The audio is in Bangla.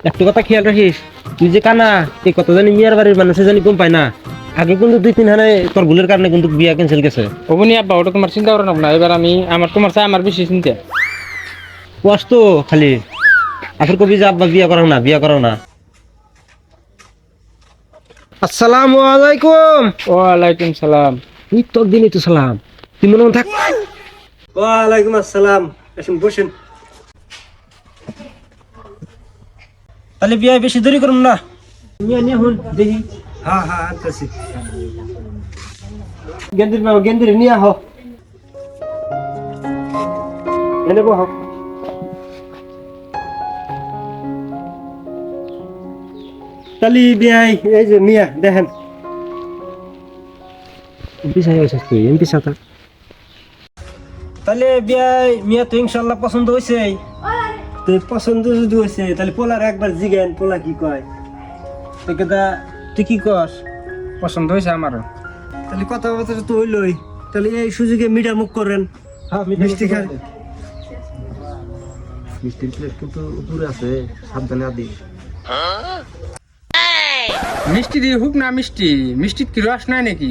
একটা কথা খেয়াল রাখিস, তুই যে কানা এই কথা জানি মিয়ার বাড়ির মানুষে জানি কম পায় না। আগে কিন্তু 2-3 হানে তোর ভুলের কারণে কিন্তু বিয়া ক্যান্সেল গেছে। ওগুনি আব্বা, ওটা তোমার চিন্তা করো না। এবার আমি তোমার চাই আমার বেশি চিন্তা। কষ্ট খালি আফের কবি যে আব্বা বিয়া করাও না, বিয়া করাও না। আসসালামু আলাইকুম। ওয়ালাইকুম সালাম। তুই তোর দিনই তো সালাম, তুই মনে মনে থাক। ওয়ালাইকুম আসসালাম, আসুন বসেন। তাহলে বিয়ে বেশি দেরি করুন না, নিয়ে নিয়ে হন দেখি। হ্যাঁ হ্যাঁ আনতেছি। গেন্দির বাবা গেন্দির নিয়ে আহ, এনে বহ। তাহলে বিয়ে এই যে মিয়া দেখেন। এমপি সাহেব আছিস তুই, এমপি সাথা। তাহলে বিয়ে মিয়া তো ইনশাল্লাহ পছন্দ হয়েছে। তুই পছন্দ যদি হয়েছে তাহলে পোলার একবার জিগেন, পোলা কি কয়। তুই কি কর? পছন্দ হয়েছে আমারও। তাহলে কথাবার্তা তো হইলই, তাহলে এই সুযোগে মিঠা মুখ করেন। হ্যাঁ মিষ্টি খান। মিষ্টির প্লেট কিন্তু উপরে আছে, সাবধানে আদি। মিষ্টি দিয়ে হোক না মিষ্টি, মিষ্টির কি রস নাই নাকি?